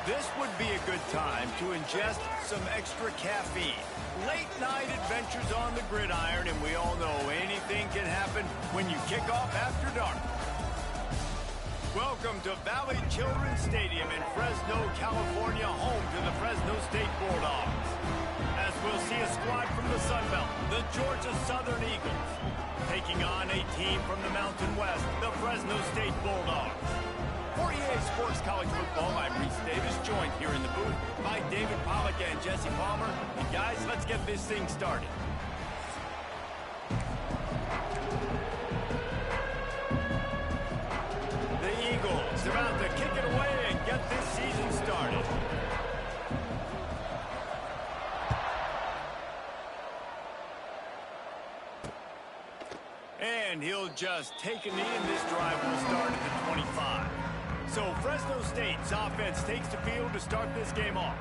This would be a good time to ingest some extra caffeine. Late night adventures on the gridiron, and we all know anything can happen when you kick off after dark. Welcome to Valley Children's Stadium in Fresno, California, home to the Fresno State Bulldogs. As we'll see a squad from the Sun Belt, the Georgia Southern Eagles, taking on a team from the Mountain West, the Fresno State Bulldogs. For EA Sports College Football, I'm Reese Davis, joined here in the booth by David Pollack and Jesse Palmer. And guys, let's get this thing started. The Eagles about to kick it away and get this season started. And he'll just take a knee, and this drive will start at the 25. So Fresno State's offense takes the field to start this game off.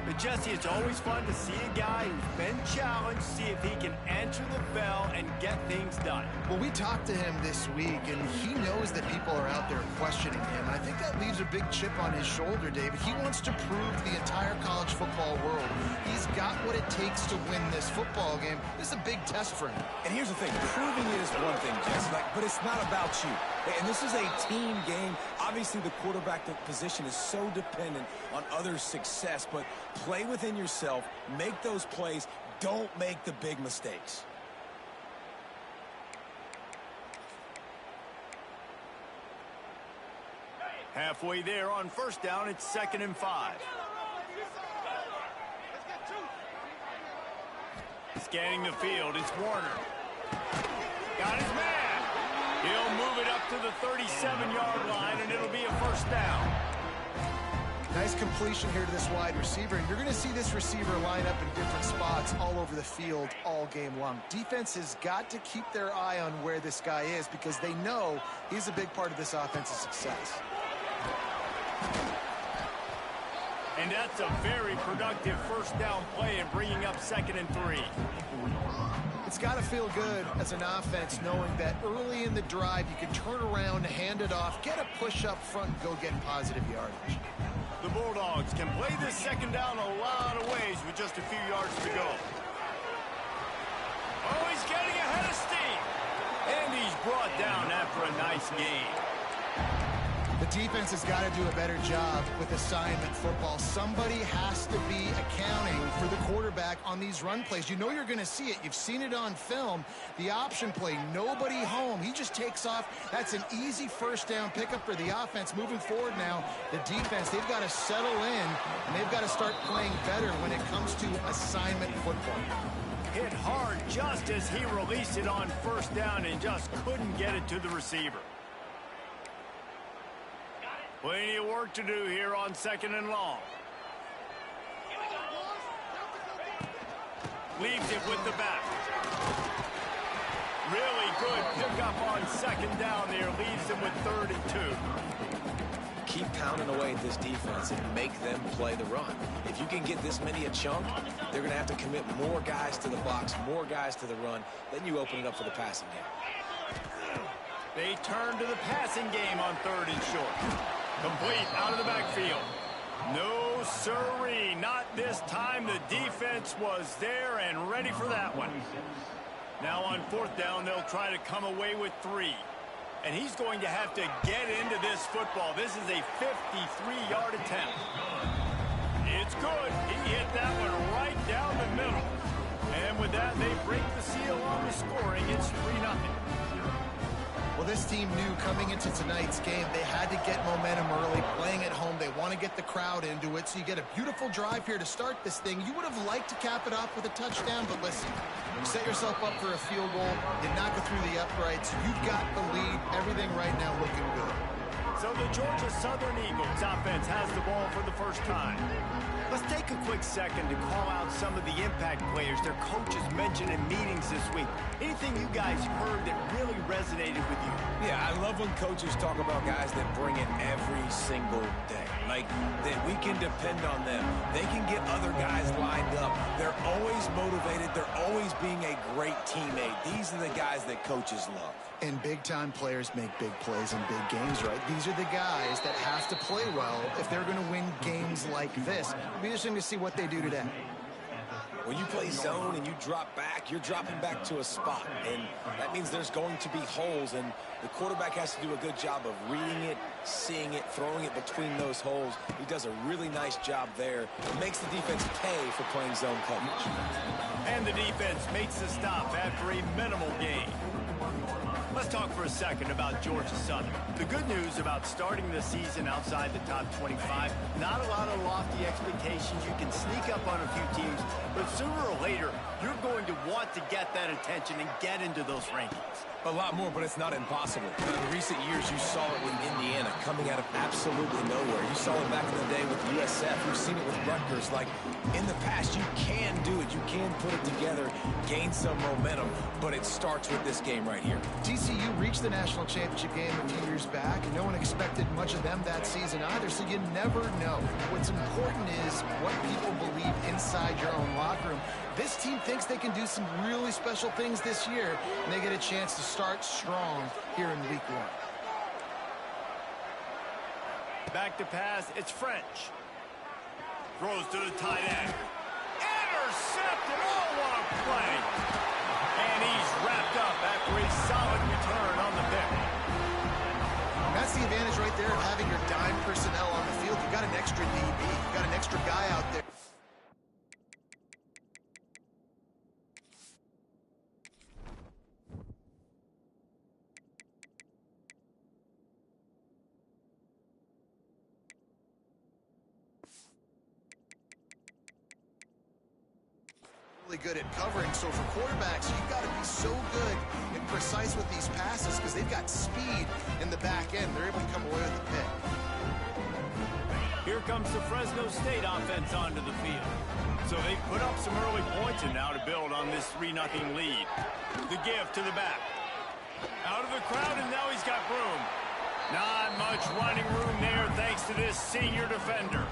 But Jesse, it's always fun to see a guy who's been challenged, see if he can answer the bell and get things done. Well, we talked to him this week, and he knows that people are out there questioning him. And I think that leaves a big chip on his shoulder, David. He wants to prove to the entire college football world he's got what it takes to win this football game. This is a big test for him. And here's the thing. Proving it is one thing, Jesse, but it's not about you. And this is a team game. Obviously, the quarterback position is so dependent on others' success, but play within yourself, make those plays, don't make the big mistakes. Halfway there on first down, it's 2nd and 5. Scanning the field, it's Warner. Got his man. He'll move it up to the 37-yard line, and it'll be a first down. Nice completion here to this wide receiver. And you're going to see this receiver line up in different spots all over the field all game long. Defense has got to keep their eye on where this guy is because they know he's a big part of this offense's success. And that's a very productive first down play and bringing up 2nd and 3. It's got to feel good as an offense knowing that early in the drive you can turn around, hand it off, get a push up front, and go get positive yardage. The Bulldogs can play this 2nd down a lot of ways with just a few yards to go. Oh, he's getting ahead of steam. And he's brought down after a nice gain. The defense has got to do a better job with assignment football. Somebody has to be accounting for the quarterback on these run plays. You know you're going to see it. You've seen it on film. The option play, nobody home. He just takes off. That's an easy first down pickup for the offense. Moving forward now, the defense, they've got to settle in, and they've got to start playing better when it comes to assignment football. Hit hard just as he released it on first down and just couldn't get it to the receiver. Plenty of work to do here on 2nd and long. Leaves it with the back. Really good pickup on 2nd down there. Leaves them with 3rd and 2. Keep pounding away at this defense and make them play the run. If you can get this many a chunk, they're going to have to commit more guys to the box, more guys to the run. Then you open it up for the passing game. They turn to the passing game on 3rd and short. Complete out of the backfield. No siree, not this time. The defense was there and ready for that one. Now on 4th down, they'll try to come away with 3. And he's going to have to get into this football. This is a 53-yard attempt. It's good. He hit that one right down the middle. And with that, they break the seal on the scoring. It's 3-0. Well, this team knew coming into tonight's game they had to get momentum early, playing at home. They want to get the crowd into it, so you get a beautiful drive here to start this thing. You would have liked to cap it off with a touchdown, but listen, you set yourself up for a field goal, you knock it through the uprights, you've got the lead, everything right now looking good. So the Georgia Southern Eagles offense has the ball for the first time. Let's take a quick second to call out some of the impact players their coaches mentioned in meetings this week. Anything you guys heard that really resonated with you? Yeah, I love when coaches talk about guys that bring it every single day. Like, that we can depend on them. They can get other guys lined up. They're always motivated. They're always being a great teammate. These are the guys that coaches love. And big-time players make big plays in big games, right? These are the guys that have to play well if they're going to win games things like this. It'll be interesting to see what they do today. When you play zone and you drop back, you're dropping back to a spot, and that means there's going to be holes, and the quarterback has to do a good job of reading it, seeing it, throwing it between those holes. He does a really nice job there. It makes the defense pay for playing zone coverage. And the defense makes the stop after a minimal gain. Let's talk for a second about Georgia Southern. The good news about starting the season outside the top 25, not a lot of lofty expectations. You can sneak up on a few teams, but sooner or later, you're going to want to get that attention and get into those rankings. A lot more, but it's not impossible. In recent years, you saw it with Indiana coming out of absolutely nowhere. You saw it back in the day with USF. You've seen it with Rutgers. Like, in the past, you can do it. You can put it together, gain some momentum, but it starts with this game right here. TCU reached the national championship game a few years back, and no one expected much of them that season either, so you never know. What's important is what people believe inside your own locker room. This team thinks they can do some really special things this year, and they get a chance to start strong here in week 1. Back to pass, it's French. Throws to the tight end. Intercepted, oh, what a play. And he's wrapped up after a solid return on the pick. That's the advantage right there of having your dime personnel on the field. You've got an extra DB. You've got an extra guy out there. Really good at covering, so for quarterbacks, you've got to be so good and precise with these passes because they've got speed in the back end. They're able to come away with the pick. Here comes the Fresno State offense onto the field. So they put up some early points and now to build on this 3-0 lead. The give to the back. Out of the crowd, and now he's got room. Not much running room there thanks to this senior defender.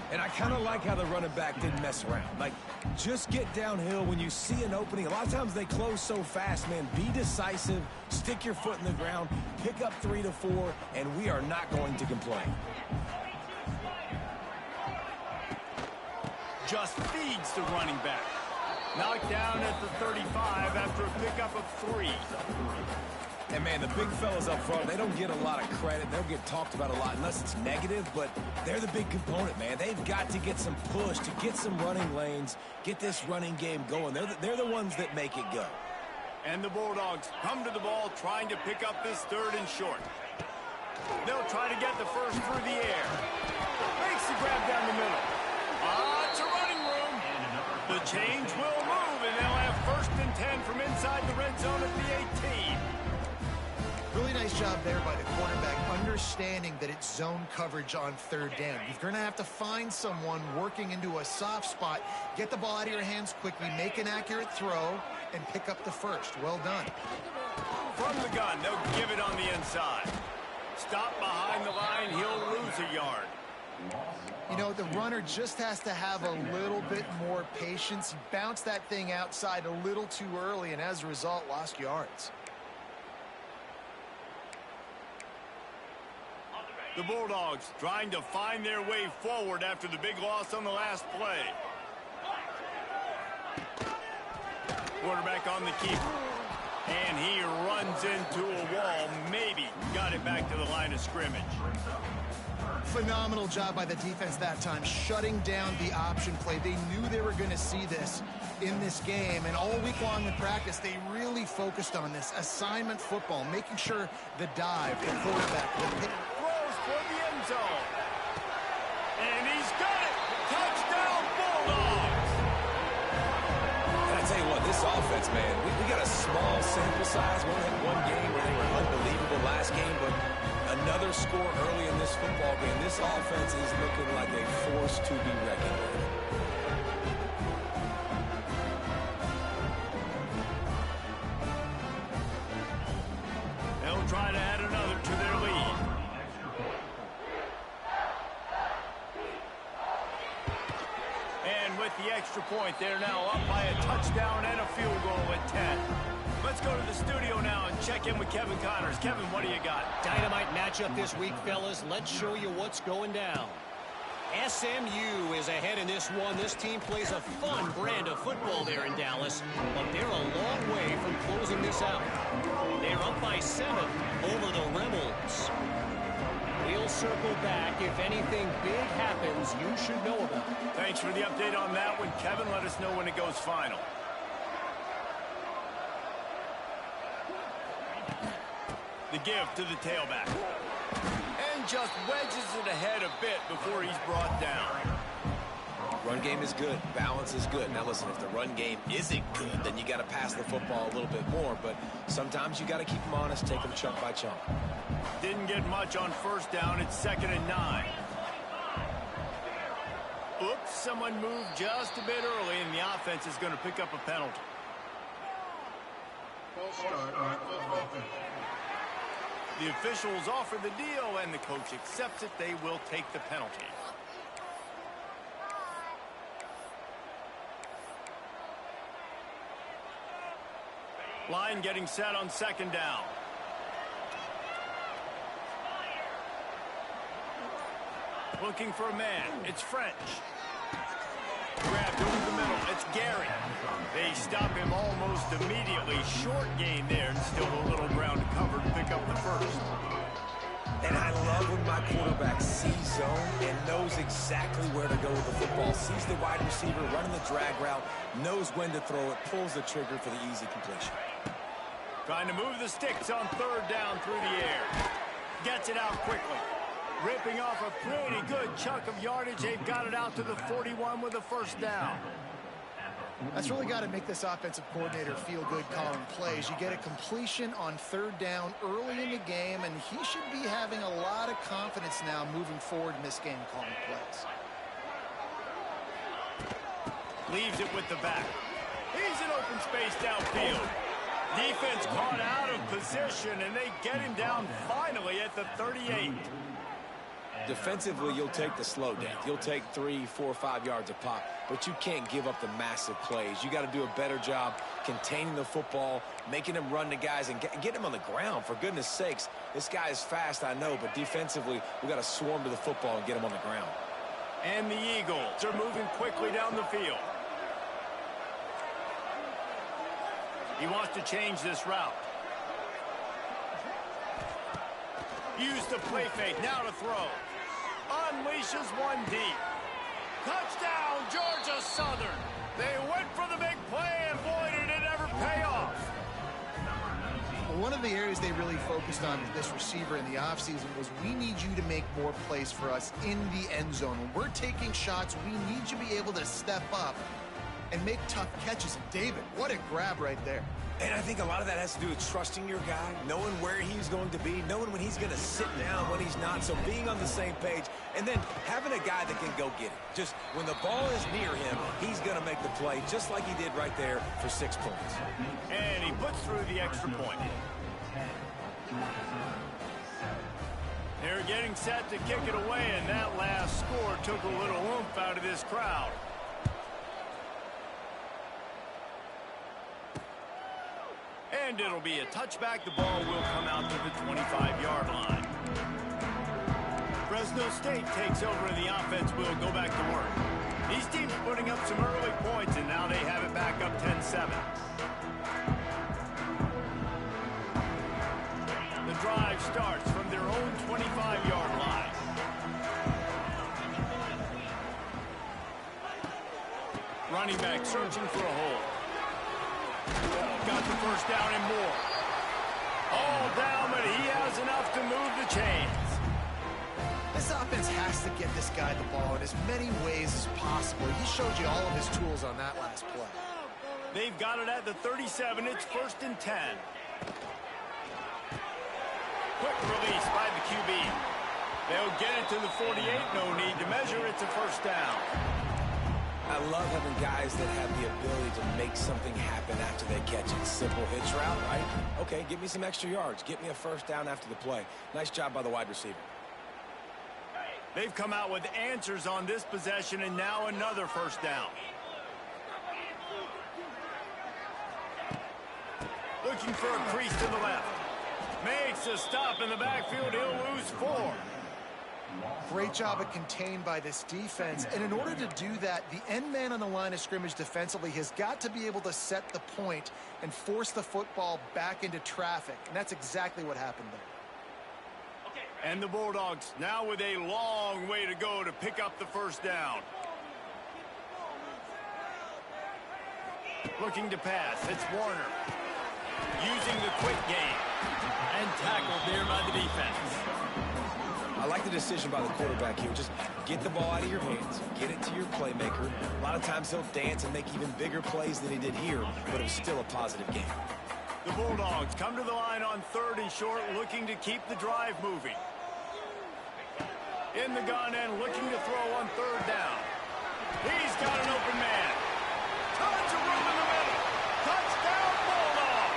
And I kind of like how the running back didn't mess around. Like, just get downhill when you see an opening. A lot of times they close so fast, man. Be decisive, stick your foot in the ground, pick up 3 to 4, and we are not going to complain. Just feeds the running back. Knocked down at the 35 after a pickup of 3. And, man, the big fellas up front, they don't get a lot of credit. They'll get talked about a lot unless it's negative, but they're the big component, man. They've got to get some push, to get some running lanes, get this running game going. They're the ones that make it go. And the Bulldogs come to the ball trying to pick up this 3rd and short. They'll try to get the first through the air. Makes the grab down the middle. It's a running room. The change will move, and they'll have 1st and 10 from inside the red zone at the 18. Really nice job there by the quarterback, understanding that it's zone coverage on 3rd down. You're going to have to find someone working into a soft spot, get the ball out of your hands quickly, make an accurate throw, and pick up the first. Well done. From the gun, they'll give it on the inside. Stop behind the line, he'll lose a yard. You know, the runner just has to have a little bit more patience. He bounced that thing outside a little too early, and as a result, lost yards. The Bulldogs trying to find their way forward after the big loss on the last play. Quarterback on the keeper. And he runs into a wall. Maybe got it back to the line of scrimmage. Phenomenal job by the defense that time, shutting down the option play. They knew they were going to see this in this game, and all week long in practice, they really focused on this assignment football, making sure the dive, the quarterback, the pick. For the end zone. And he's got it. Touchdown, Bulldogs. And I tell you what, this offense, man, we got a small sample size. We only had 1 game where they were unbelievable last game, but another score early in this football game. This offense is looking like a force to be reckoned with. They'll try to add another to their lead. And with the extra point, they're now up by a touchdown and a field goal at 10. Let's go to the studio now and check in with Kevin Connors. Kevin, what do you got? Dynamite matchup this week, fellas. Let's show you what's going down. SMU is ahead in this one. This team plays a fun brand of football there in Dallas, but they're a long way from closing this out. They're up by 7 over the Rebels. We'll circle back. If anything big happens, you should know about it. Thanks for the update on that one, Kevin. Let us know when it goes final. The give to the tailback. And just wedges it ahead a bit before he's brought down. Run game is good. Balance is good. Now listen, if the run game isn't good, then you got to pass the football a little bit more. But sometimes you got to keep them honest, take them chunk by chunk. Didn't get much on first down. It's 2nd and 9. Oops, someone moved just a bit early, and the offense is going to pick up a penalty. The officials offer the deal, and the coach accepts it. They will take the penalty. Line getting set on 2nd down. Looking for a man. It's French. Grabbed over the middle. It's Gary. They stop him almost immediately. Short gain there, and still a little ground to cover to pick up the first. And I love when my quarterback sees zone and knows exactly where to go with the football. Sees the wide receiver running the drag route, knows when to throw it, pulls the trigger for the easy completion. Trying to move the sticks on 3rd down through the air. Gets it out quickly. Ripping off a pretty good chunk of yardage. They've got it out to the 41 with a first down. That's really got to make this offensive coordinator feel good calling plays. You get a completion on 3rd down early in the game, and he should be having a lot of confidence now moving forward in this game calling plays. Leaves it with the back. He's in open space downfield. Defense caught out of position, and they get him down finally at the 38. Defensively, you'll take the slow down. You'll take 3, 4, 5 yards a pop, but you can't give up the massive plays. You got to do a better job containing the football, making him run to guys, and get him on the ground. For goodness sakes, this guy is fast, I know, but defensively, we got to swarm to the football and get him on the ground. And the Eagles are moving quickly down the field. He wants to change this route. Use the play fake, now to throw. Unleashes one deep. Touchdown, Georgia Southern. They went for the big play, and boy, did it ever pay off. Well, one of the areas they really focused on with this receiver in the offseason was we need you to make more plays for us in the end zone. When we're taking shots, we need you to be able to step up and make tough catches. And David, what a grab right there. And I think a lot of that has to do with trusting your guy, knowing where he's going to be, knowing when he's going to sit down, when he's not, so being on the same page, and then having a guy that can go get it. Just when the ball is near him, he's going to make the play, just like he did right there for 6 points. And he puts through the extra point. They're getting set to kick it away, and that last score took a little oomph out of this crowd. And it'll be a touchback. The ball will come out to the 25-yard line. Fresno State takes over, and the offense will go back to work. These teams putting up some early points, and now they have it back up 10-7. The drive starts from their own 25-yard line. Running back searching for a hole. Got the first down and more. All down, but he has enough to move the chains. This offense has to get this guy the ball in as many ways as possible. He showed you all of his tools on that last play. They've got it at the 37. It's 1st and 10. Quick release by the QB. They'll get it to the 48. No need to measure. It's a first down. I love having guys that have the ability to make something happen after they catch it. Simple hitch route, right? Okay, give me some extra yards. Get me a first down after the play. Nice job by the wide receiver. They've come out with answers on this possession, and now another first down. Looking for a crease to the left. Makes a stop in the backfield. He'll lose 4. Great job of contained by this defense. And in order to do that, the end man on the line of scrimmage defensively has got to be able to set the point and force the football back into traffic. And that's exactly what happened there. And the Bulldogs now with a long way to go to pick up the first down. Looking to pass. It's Warner. Using the quick game. And tackled there by the defense. I like the decision by the quarterback here. Just get the ball out of your hands. Get it to your playmaker. A lot of times he'll dance and make even bigger plays than he did here, but it was still a positive game. The Bulldogs come to the line on 3rd and short, looking to keep the drive moving. In the gun and looking to throw on 3rd down. He's got an open man. Tons of room in the middle. Touchdown, Bulldog.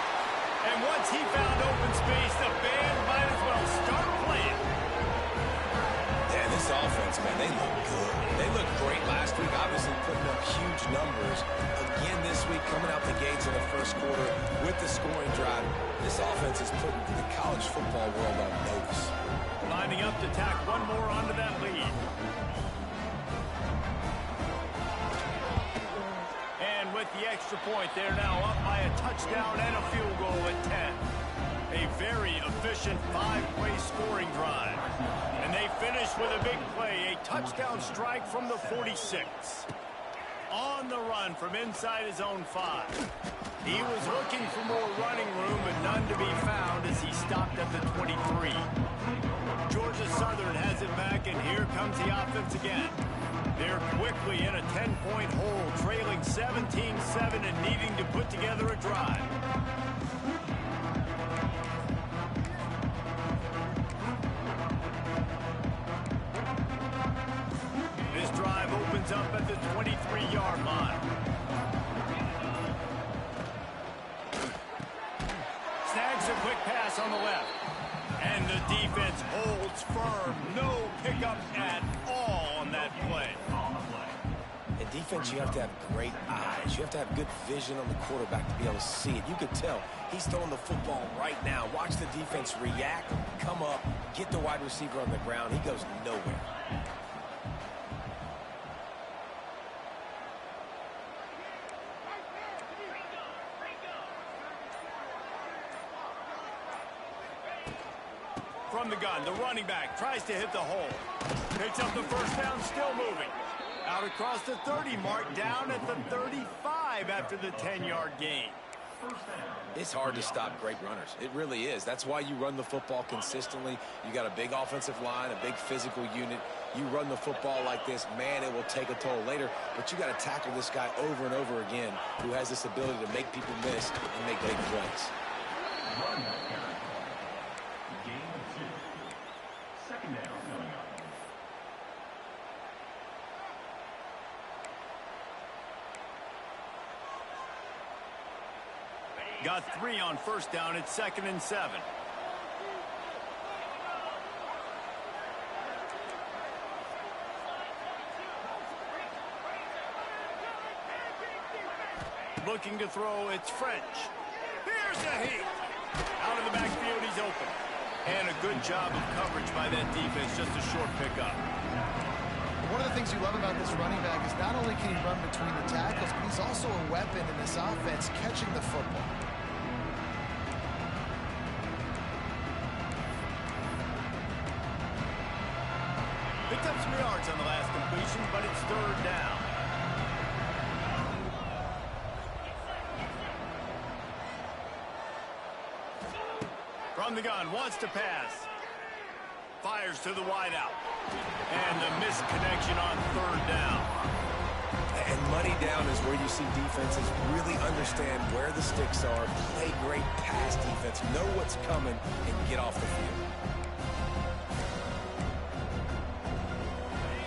And once he found open space, the band might as well start playing. Yeah, this offense, man, they look good. They looked great last week, obviously putting up huge numbers. Again this week, coming out the gates in the first quarter with the scoring drive. This offense is putting the college football world on notice. Lining up to tack one more onto that lead. And with the extra point, they're now up by a touchdown and a field goal at 10. A very efficient 5-play scoring drive. And they finish with a big play, a touchdown strike from the 46. On the run from inside his own 5. He was looking for more running room, but none to be found as he stopped at the 23. Georgia Southern has it back, and here comes the offense again. They're quickly in a 10-point hole, trailing 17-7 and needing to put together a drive. This drive opens up at the 23-yard line. Snags a quick pass on the left. And the defense holds firm. No pickup at all on that play. In defense, you have to have great eyes. You have to have good vision on the quarterback to be able to see it. You could tell he's throwing the football right now. Watch the defense react, come up, get the wide receiver on the ground. He goes nowhere. From the gun, the running back tries to hit the hole. Picks up the first down, still moving. Out across the 30 mark, down at the 35 after the 10-yard gain. It's hard to stop great runners. It really is. That's why you run the football consistently. You got a big offensive line, a big physical unit. You run the football like this, man, it will take a toll later. But you got to tackle this guy over and over again who has this ability to make people miss and make big plays. Got 3 on first down. It's 2nd and 7. Looking to throw, it's French. Here's the heat. Out of the backfield, he's open. And a good job of coverage by that defense, just a short pickup. One of the things you love about this running back is not only can he run between the tackles, but he's also a weapon in this offense catching the football. Picked up some yards on the last completion, but it's 3rd down. From the gun, wants to pass. Fires to the wideout. And the missed connection on 3rd down. And money down is where you see defenses really understand where the sticks are, play great pass defense, know what's coming, and get off the field.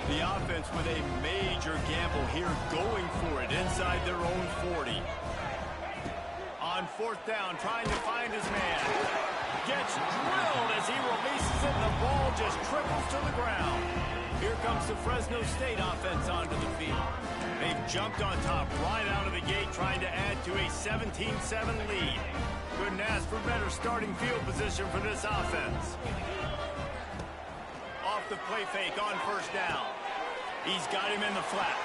The offense with a major gamble here, going for it inside their own 40. On 4th down, trying to find his man. Gets drilled as he releases it, and the ball just triples to the ground. Here comes the Fresno State offense onto the field. They've jumped on top right out of the gate, trying to add to a 17-7 lead. Couldn't ask for better starting field position for this offense. Off the play fake on first down. He's got him in the flat.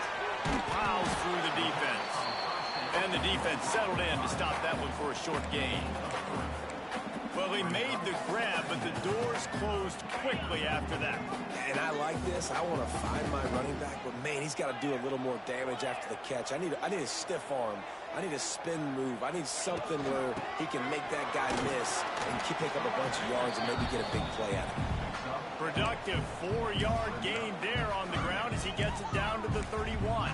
Piles through the defense. And the defense settled in to stop that one for a short gain. Well, he made the grab, but the doors closed quickly after that. And I like this. I want to find my running back, but, man, he's got to do a little more damage after the catch. I need a stiff arm. I need a spin move. I need something where he can make that guy miss and pick up a bunch of yards and maybe get a big play out of it. Productive 4-yard gain there on the ground as he gets it down to the 31.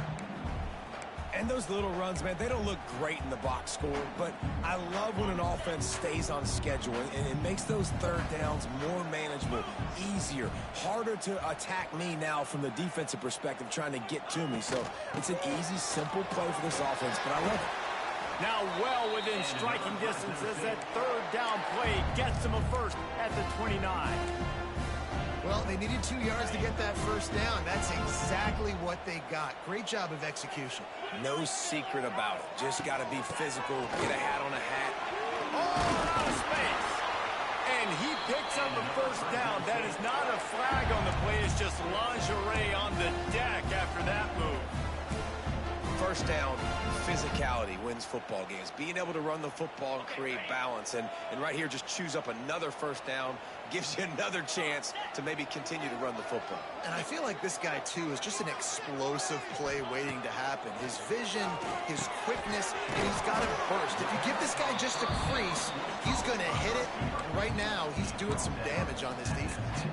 And those little runs, man, they don't look great in the box score, but I love when an offense stays on schedule, and it makes those third downs more manageable, easier, harder to attack me now from the defensive perspective trying to get to me. So it's an easy, simple play for this offense, but I love it. Now well within striking distance as that third down play gets him a first at the 29. Well, they needed 2 yards to get that first down. That's exactly what they got. Great job of execution. No secret about it. Just got to be physical, get a hat on a hat. Oh, out of space. And he picks up a first down. That is not a flag on the play. It's just lingerie on the deck after that move. First down, physicality wins football games. Being able to run the football and create balance. And right here, just choose up another first down. Gives you another chance to maybe continue to run the football. And I feel like this guy, too, is just an explosive play waiting to happen. His vision, his quickness, and he's got to burst. If you give this guy just a crease, he's going to hit it. And right now, he's doing some damage on this defense.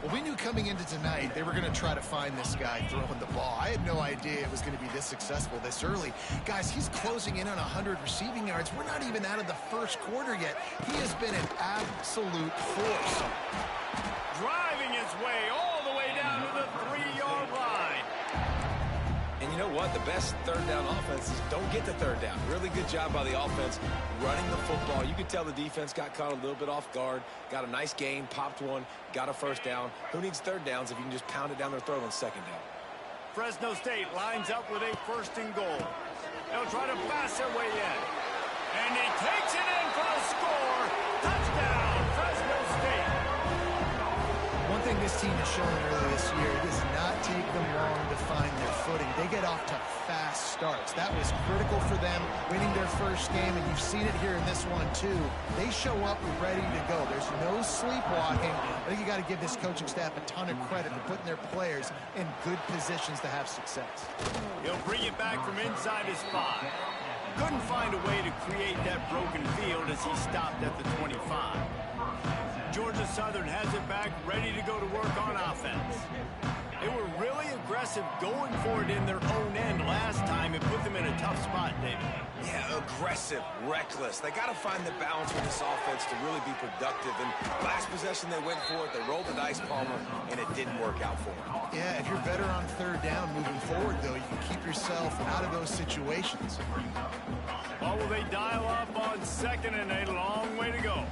Well, we knew coming into tonight they were going to try to find this guy throwing the ball. I had no idea it was going to be this successful this early. Guys, he's closing in on 100 receiving yards. We're not even out of the first quarter yet. He has been an absolute force. Driving his way all the way down to the 3-yard line. And you know what? The best third down offenses don't get the third down. Really good job by the offense running the football. You could tell the defense got caught a little bit off guard, got a nice gain, popped one, got a first down. Who needs third downs if you can just pound it down their throat on second down? Fresno State lines up with a first and goal. They'll try to pass their way in. And he takes it in for the score. Touchdown, Fresno State. One thing this team has shown early this year, it does not take them long to find their footing. They get off to fast starts. That was critical for them winning their first game, and you've seen it here in this one too. They show up ready to go. There's no sleepwalking. I think you got to give this coaching staff a ton of credit for putting their players in good positions to have success. He'll bring it back from inside his 5. Couldn't find a way to create that broken field as he stopped at the 25. Georgia Southern has it back, ready to go to work on offense. They were really aggressive going for it in their own end last time. It put them in a tough spot, David. Yeah, aggressive, reckless. They got to find the balance with this offense to really be productive. And last possession they went for it. They rolled the dice, Palmer, and it didn't work out for them. Yeah, if you're better on third down moving forward, though, you can keep yourself out of those situations. Or will they dial up on second and a long way to go?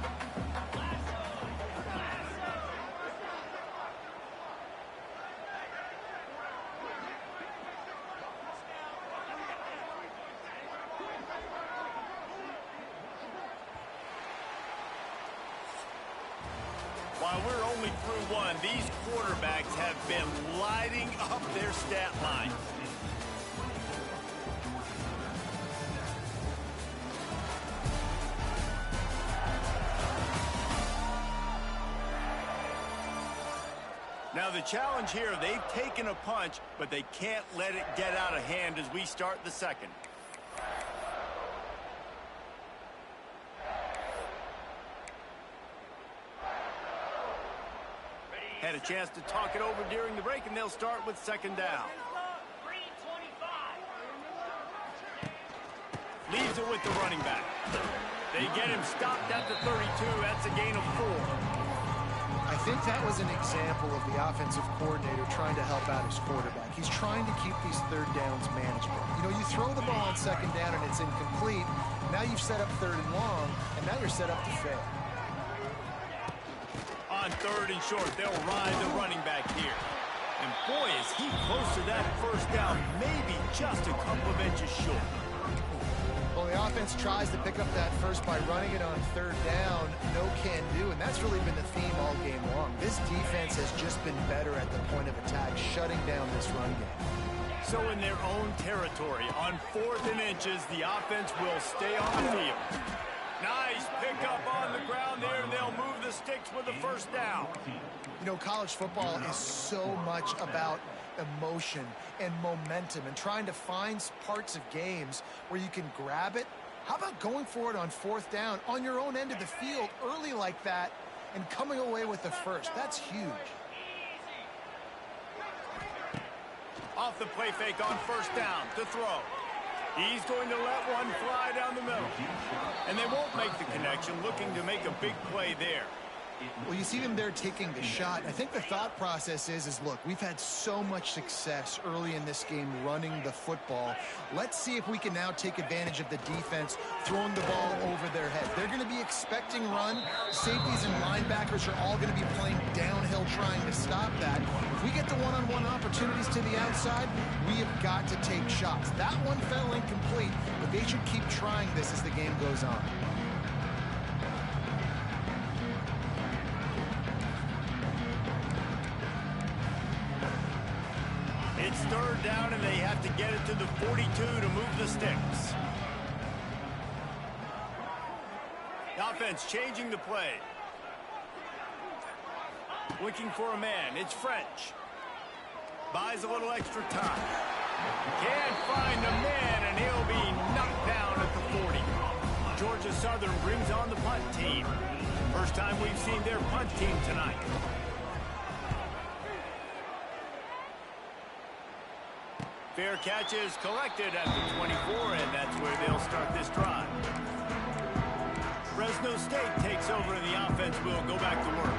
While we're only through one, these quarterbacks have been lighting up their stat line. Now the challenge here, they've taken a punch, but they can't let it get out of hand as we start the second. Had a chance to talk it over during the break, and they'll start with second down. Leaves it with the running back. They get him stopped at the 32. That's a gain of 4. I think that was an example of the offensive coordinator trying to help out his quarterback. He's trying to keep these third downs manageable. You know, you throw the ball on second down and it's incomplete. Now you've set up third and long, and now you're set up to fail. On third and short, they'll ride the running back here. And boy, is he close to that first down, maybe just a couple of inches short. Well, the offense tries to pick up that first by running it on third down. No can do, and that's really been the theme all game long. This defense has just been better at the point of attack, shutting down this run game. So in their own territory, on 4th and inches, the offense will stay on the field. Nice pickup on the ground there, and they'll move the sticks with the first down. You know, college football is so much about emotion and momentum and trying to find parts of games where you can grab it. How about going for it on 4th down on your own end of the field early like that and coming away with the first? That's huge. Off the play fake on 1st down to throw. He's going to let one fly down the middle. And they won't make the connection, looking to make a big play there. Well, you see them there taking the shot. I think the thought process is look, we've had so much success early in this game running the football. Let's see if we can now take advantage of the defense throwing the ball over their head. They're going to be expecting run. Safeties and linebackers are all going to be playing downhill trying to stop that. If we get the one-on-one opportunities to the outside, we have got to take shots. That one fell incomplete, but they should keep trying this as the game goes on. It's 3rd down, and they have to get it to the 42 to move the sticks. The offense changing the play. Looking for a man. It's French. Buys a little extra time. Can't find a man, and he'll be knocked down at the 40. Georgia Southern brings on the punt team. First time we've seen their punt team tonight. Fair catch is collected at the 24, and that's where they'll start this drive. Fresno State takes over, and the offense will go back to work.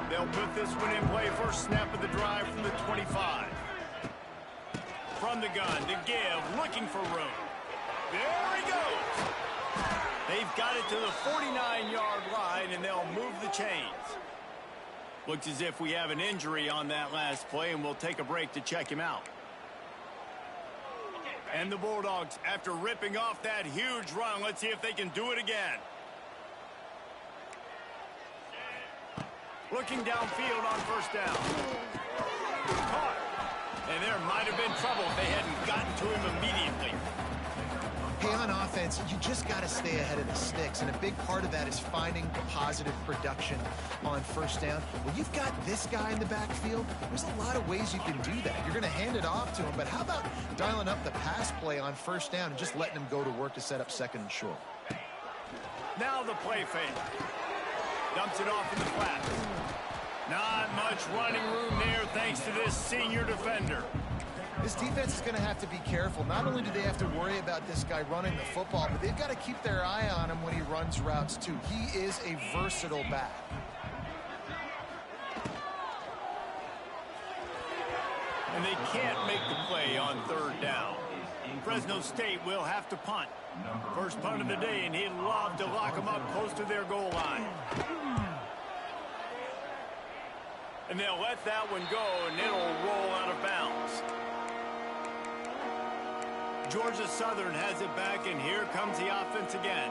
They'll put this one in play. First snap of the drive from the 25. From the gun to give, looking for room. There he goes. They've got it to the 49-yard line, and they'll move the chains. Looks as if we have an injury on that last play, and we'll take a break to check him out. And the Bulldogs, after ripping off that huge run, let's see if they can do it again. Looking downfield on 1st down. Caught. And there might have been trouble if they hadn't gotten to him immediately. Hey, on offense, you just got to stay ahead of the sticks, and a big part of that is finding positive production on 1st down. When you've got this guy in the backfield, there's a lot of ways you can do that. You're going to hand it off to him, but how about dialing up the pass play on 1st down and just letting him go to work to set up 2nd and short? Now the play fake. Dumps it off in the flat. Not much running room there thanks to this senior defender. This defense is going to have to be careful. Not only do they have to worry about this guy running the football, but they've got to keep their eye on him when he runs routes, too. He is a versatile back. And they can't make the play on 3rd down. Fresno State will have to punt. First punt of the day, and he'd love to lock them up close to their goal line. And they'll let that one go, and it'll roll out of bounds. Georgia Southern has it back, and here comes the offense again.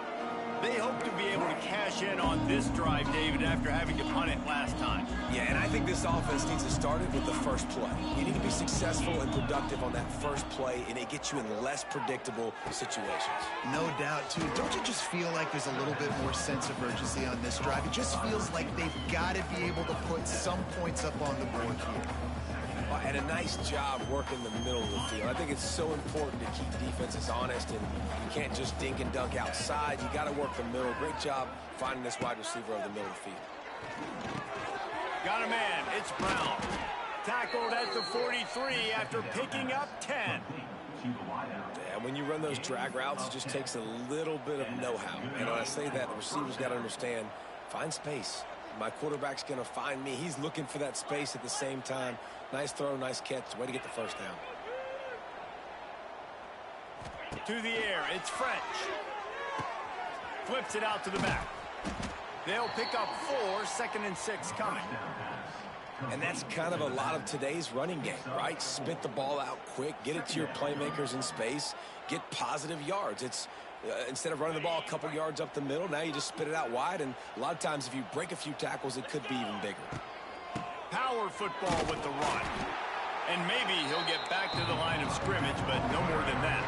They hope to be able to cash in on this drive, David, after having to punt it last time. Yeah, and I think this offense needs to start it with the first play. You need to be successful and productive on that first play, and it gets you in less predictable situations. No doubt, too. Don't you just feel like there's a little bit more sense of urgency on this drive? It just feels like they've got to be able to put some points up on the board here. And a nice job working the middle of the field. I think it's so important to keep defenses honest, and you can't just dink and dunk outside. You got to work the middle. Great job finding this wide receiver of the middle of the field. Got a man. It's Brown. Tackled at the 43 after picking up 10. And when you run those drag routes, it just takes a little bit of know-how. And when I say that, the receivers got to understand, find space. My quarterback's going to find me. He's looking for that space at the same time. Nice throw, nice catch. Way to get the first down. To the air, it's French. Flips it out to the back. They'll pick up 4, 2nd and 6 coming. And that's kind of a lot of today's running game, right? Spit the ball out quick, get it to your playmakers in space, get positive yards. It's instead of running the ball a couple yards up the middle, now you just spit it out wide, and a lot of times if you break a few tackles, it could be even bigger. Power football with the run. And maybe he'll get back to the line of scrimmage, but no more than that.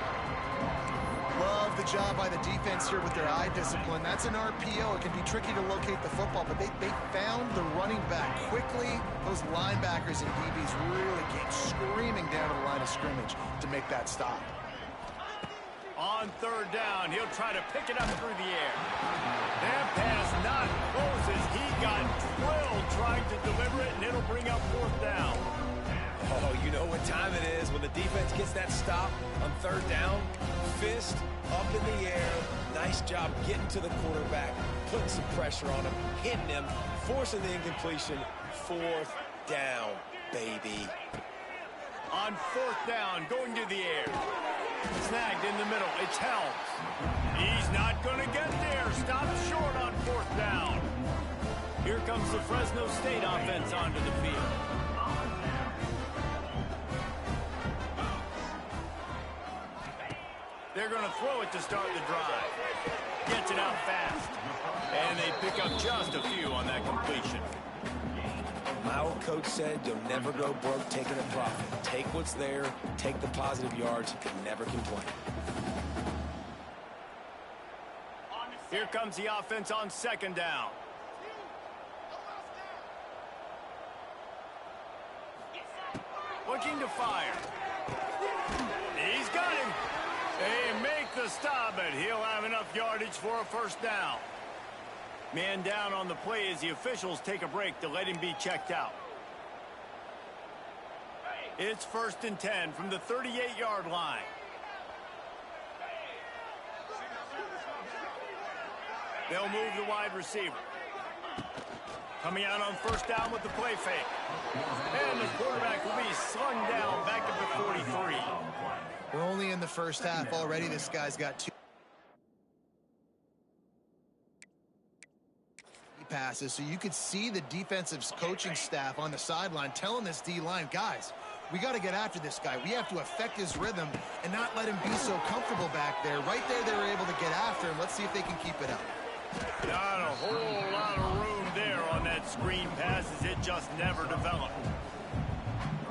Love the job by the defense here with their eye discipline. That's an RPO. It can be tricky to locate the football, but they found the running back quickly. Those linebackers and DBs really came screaming down to the line of scrimmage to make that stop. On third down, he'll try to pick it up through the air. That pass not close as he got drilled trying to deliver it, and it'll bring up fourth down. Oh, you know what time it is when the defense gets that stop on third down. Fist up in the air. Nice job getting to the quarterback, putting some pressure on him, hitting him, forcing the incompletion. Fourth down, baby. On fourth down, going to the air. Snagged in the middle. It's Helms. He's not going to get there. Stopped short on fourth down. Here comes the Fresno State offense onto the field. They're going to throw it to start the drive. Gets it out fast. And they pick up just a few on that completion. My old coach said you'll never go broke taking a profit. Take what's there, take the positive yards, and never complain. Here comes the offense on second down. Looking to fire. He's got him. They make the stop, but he'll have enough yardage for a first down. Man down on the play as the officials take a break to let him be checked out. It's 1st and 10 from the 38-yard line. They'll move the wide receiver. Coming out on first down with the play fake. And the quarterback will be slung down back at the 43. We're only in the first half already. This guy's got 2 passes, so you could see the defensive coaching staff on the sideline telling this D-line, guys, we got to get after this guy. We have to affect his rhythm and not let him be so comfortable back there. Right there, they were able to get after him. Let's see if they can keep it up. Not a whole lot of room there on that screen pass as it just never developed.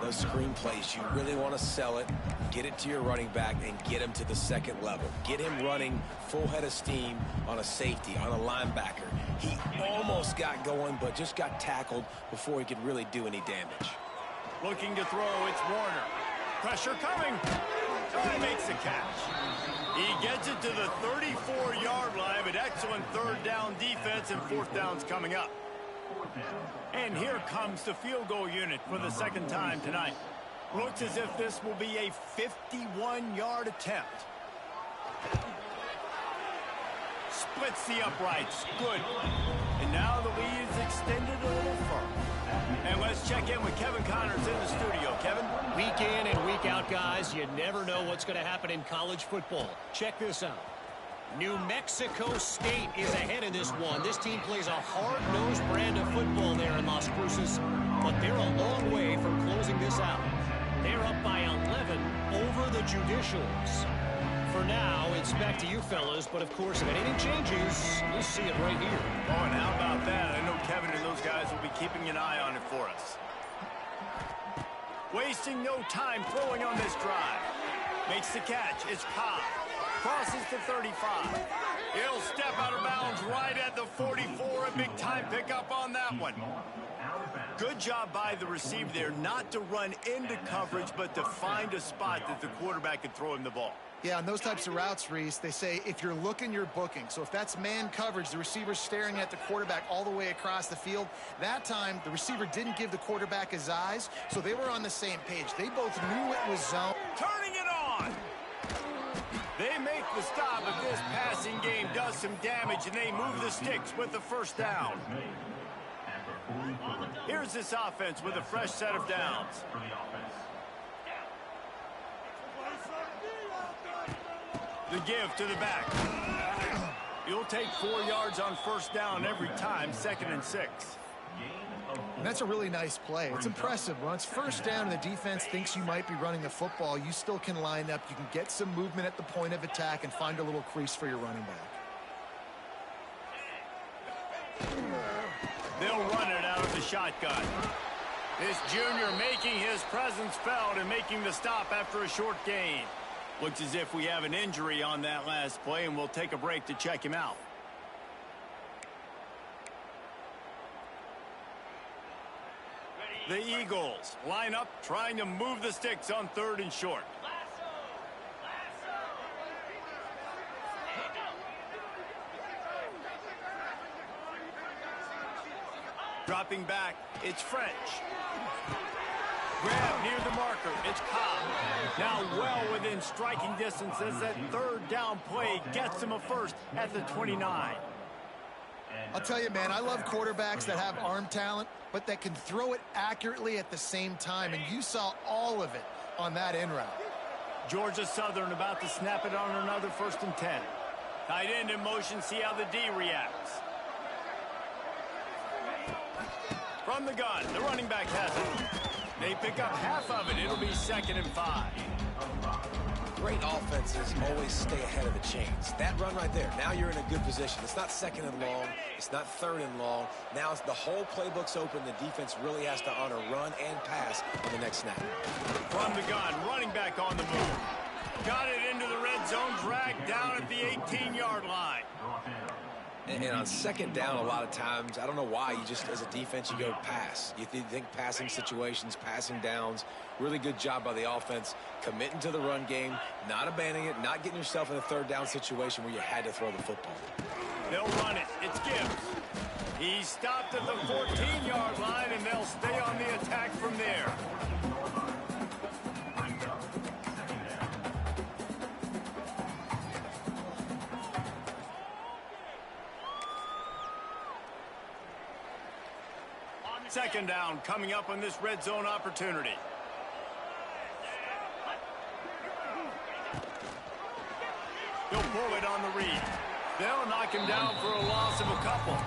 Those screen plays, you really want to sell it, get it to your running back, and get him to the second level. Get him running full head of steam on a safety, on a linebacker. He almost got going, but just got tackled before he could really do any damage. Looking to throw, it's Warner. Pressure coming. Oh, he makes the catch. He gets it to the 34-yard line, but excellent third down defense, and fourth down's coming up. And here comes the field goal unit for the second time tonight. Looks as if this will be a 51-yard attempt. Splits the uprights. Good. And now the lead is extended a little further. And let's check in with Kevin Connors in the studio. Kevin? Week in and week out, guys, you never know what's going to happen in college football. Check this out. New Mexico State is ahead in this one. This team plays a hard-nosed brand of football there in Las Cruces, but they're a long way from closing this out. They're up by 11 over the Judicials. For now, it's back to you fellas, but of course, if anything changes, you'll see it right here. Oh, and how about that? I know Kevin and those guys will be keeping an eye on it for us. Wasting no time throwing on this drive. Makes the catch. It's Cobb. Crosses to 35. He'll step out of bounds right at the 44. A big-time pickup on that one. Good job by the receiver there not to run into coverage, but to find a spot that the quarterback could throw him the ball. Yeah, on those types of routes, Reese, they say if you're looking, you're booking. So if that's man coverage, the receiver's staring at the quarterback all the way across the field. That time, the receiver didn't give the quarterback his eyes, so they were on the same page. They both knew it was zone. Turning it on! They make the stop, but this passing game does some damage, and they move the sticks with the first down. Here's this offense with a fresh set of downs. The give to the back. You'll take 4 yards on first down every time, 2nd and 6. And that's a really nice play. It's impressive. When it's first down and the defense thinks you might be running the football, you still can line up. You can get some movement at the point of attack and find a little crease for your running back. They'll run it out of the shotgun. This junior making his presence felt and making the stop after a short gain. Looks as if we have an injury on that last play, and we'll take a break to check him out. The Eagles line up trying to move the sticks on 3rd and short. Dropping back, it's French. Grab near the marker, it's Cobb. Now well within striking distance as that 3rd down play gets him a first at the 29. I'll tell you, man, I love quarterbacks that have arm talent, but that can throw it accurately at the same time, and you saw all of it on that in route. Georgia Southern about to snap it on another 1st and 10. Tight end in motion, see how the D reacts. From the gun, the running back has it. They pick up half of it. It'll be 2nd and 5. Great offenses always stay ahead of the chains. That run right there, now you're in a good position. It's not 2nd and long. It's not 3rd and long. Now the whole playbook's open. The defense really has to honor run and pass on the next snap. From the gun, running back on the move. Got it into the red zone, dragged down at the 18-yard line. And on 2nd down, a lot of times, I don't know why, you just, as a defense, you go pass. You think passing situations, passing downs. Really good job by the offense, committing to the run game, not abandoning it, not getting yourself in a 3rd down situation where you had to throw the football. They'll run it. It's Gibbs. He stopped at the 14-yard line, and they'll stay on the attack from there. Second down coming up on this red zone opportunity. He'll pull it on the read. They'll knock him down for a loss of a couple.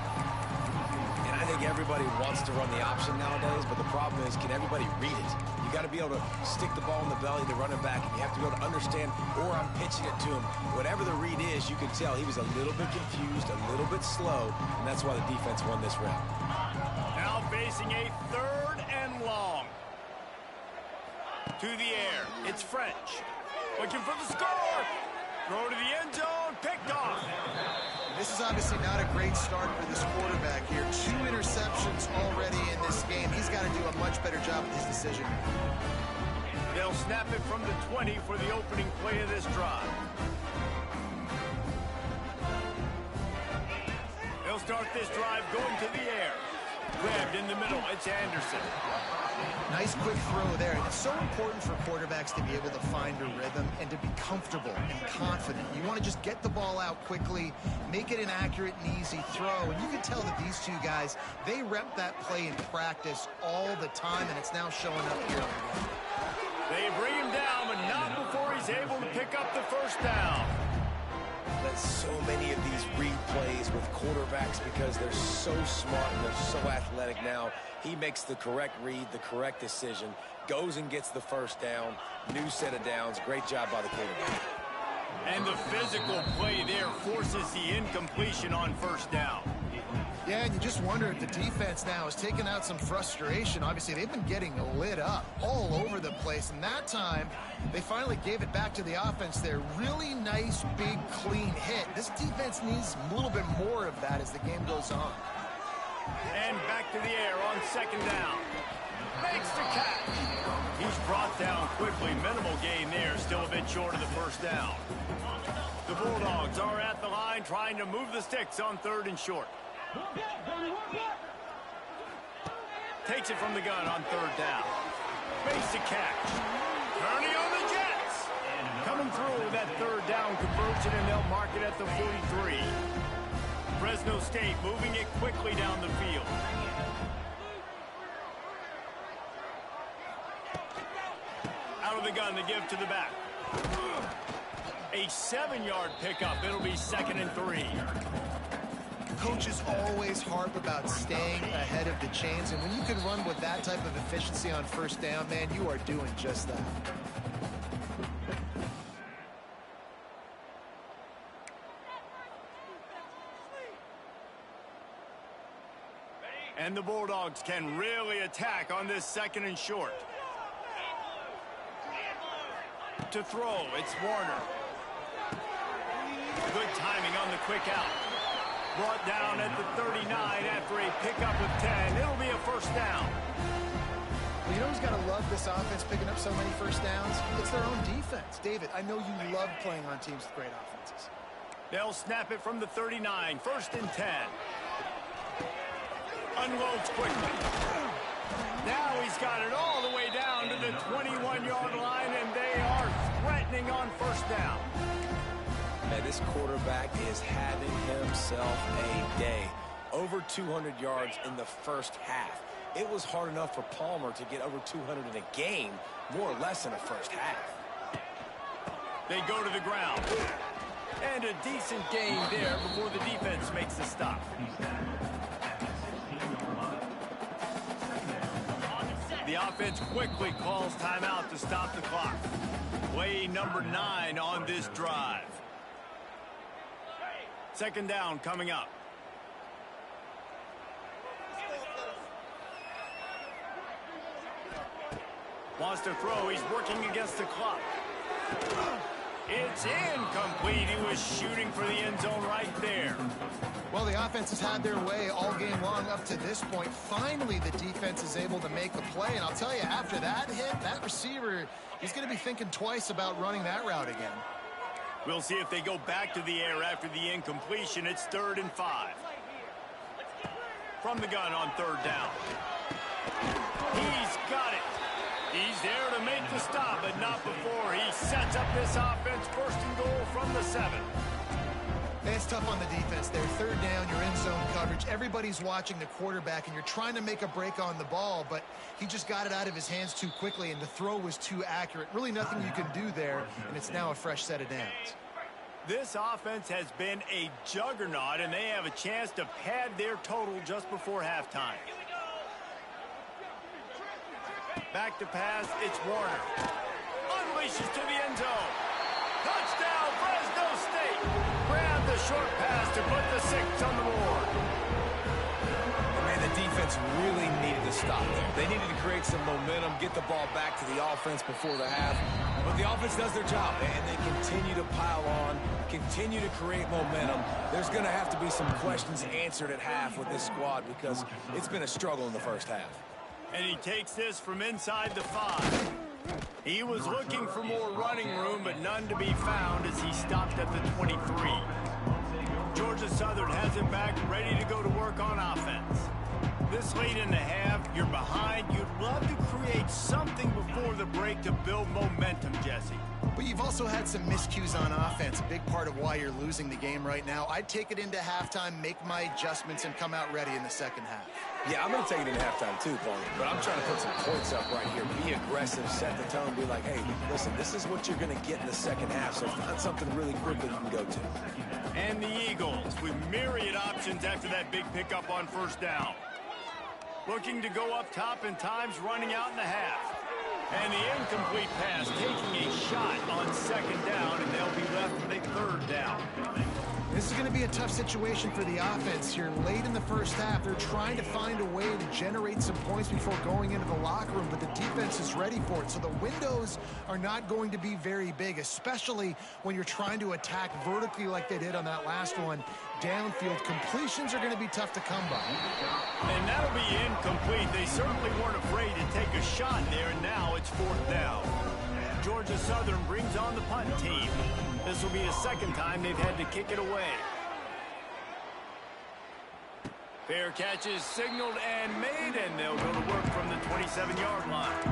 And I think everybody wants to run the option nowadays, but the problem is, can everybody read it? You got to be able to stick the ball in the belly to run it back, and you have to be able to understand, or I'm pitching it to him. Whatever the read is, you can tell he was a little bit confused, a little bit slow, and that's why the defense won this round. Now facing a 3rd and long. To the air, it's French. Looking for the score. Throw to the end zone, picked off. This is obviously not a great start for this quarterback here. 2 interceptions already in this game. He's got to do a much better job with his decision. They'll snap it from the 20 for the opening play of this drive. They'll start this drive going to the air. Grabbed in the middle, it's Anderson. Nice quick throw there. It's so important for quarterbacks to be able to find a rhythm and to be comfortable and confident. You want to just get the ball out quickly, make it an accurate and easy throw. And you can tell that these two guys, they rep that play in practice all the time, and it's now showing up here. They bring him down, but not before he's able to pick up the 1st down. There's so many of these read plays with quarterbacks because they're so smart and they're so athletic now. He makes the correct read, the correct decision, goes and gets the 1st down, new set of downs. Great job by the quarterback. And the physical play there forces the incompletion on 1st down. Yeah, and you just wonder if the defense now has taken out some frustration. Obviously, they've been getting lit up all over the place. And that time, they finally gave it back to the offense there. Really nice, big, clean hit. This defense needs a little bit more of that as the game goes on. And back to the air on 2nd down. Makes the catch. He's brought down quickly. Minimal gain there. Still a bit short of the 1st down. The Bulldogs are at the line trying to move the sticks on 3rd and short. Takes it from the gun on 3rd down. Makes the catch. Turning on the Jets. Coming through with that 3rd down conversion, and they'll mark it at the 43. Fresno State moving it quickly down the field. Out of the gun to give to the back. A 7-yard pickup. It'll be 2nd and 3. coaches always harp about staying ahead of the chains, and when you can run with that type of efficiency on first down, man, you are doing just that. And the Bulldogs can really attack on this 2nd and short. To throw, it's Warner. Good timing on the quick out. Brought down at the 39 after a pickup of 10. It'll be a first down. Well, you know who's got to love this offense picking up so many first downs? It's their own defense. David, I know you love playing on teams with great offenses. They'll snap it from the 39. 1st and 10. Unloads quickly. Now he's got it all the way down to the 21-yard line, and they are threatening on first down. Hey, this quarterback is having himself a day. Over 200 yards in the first half. It was hard enough for Palmer to get over 200 in a game, more or less in the first half. They go to the ground. And a decent gain there before the defense makes the stop. The offense quickly calls timeout to stop the clock. Play number 9 on this drive. 2nd down coming up. Wants to throw. He's working against the clock. It's incomplete. He was shooting for the end zone right there. Well, the offense has had their way all game long up to this point. Finally, the defense is able to make the play. And I'll tell you, after that hit, that receiver, he's going to be thinking twice about running that route again. We'll see if they go back to the air after the incompletion. It's 3rd and 5. From the gun on 3rd down. He's got it. He's there to make the stop, but not before he sets up this offense. 1st and goal from the 7. It's tough on the defense there. 3rd down, you're in zone coverage. Everybody's watching the quarterback, and you're trying to make a break on the ball, but he just got it out of his hands too quickly, and the throw was too accurate. Really nothing you can do there, and it's now a fresh set of downs. This offense has been a juggernaut, and they have a chance to pad their total just before halftime. Back to pass, it's Warner. Unleashes to the end zone. Touchdown, Fresno State. Grab the short pass to put the 6 on the board. Man, the defense really needed to stop there. They needed to create some momentum, get the ball back to the offense before the half. But the offense does their job, and they continue to pile on, continue to create momentum. There's going to have to be some questions answered at half with this squad because it's been a struggle in the first half. And he takes this from inside the 5. He was looking for more running room, but none to be found as he stopped at the 23. Georgia Southern has it back, ready to go to work on offense. This late in the half, you're behind. You'd love to create something before the break to build momentum, Jesse. But you've also had some miscues on offense, a big part of why you're losing the game right now. I'd take it into halftime, make my adjustments, and come out ready in the second half. Yeah, I'm going to take it into halftime too, Paul. But I'm trying to put some points up right here. Be aggressive, set the tone, be like, hey, listen, this is what you're going to get in the second half, so find something really quickly you can go to. And the Eagles with myriad options after that big pickup on first down. Looking to go up top and times running out in the half. And the incomplete pass taking a shot on second down, and they'll be left with a 3rd down. This is going to be a tough situation for the offense here. Late in the first half, they're trying to find a way to generate some points before going into the locker room, but the defense is ready for it. So the windows are not going to be very big, especially when you're trying to attack vertically like they did on that last one. Downfield completions are going to be tough to come by. And that'll be incomplete. They certainly weren't afraid to take a shot there, and now it's 4th down. Georgia Southern brings on the punt team. This will be the 2nd time they've had to kick it away. Fair catch is signaled and made, and they'll go to work from the 27-yard line.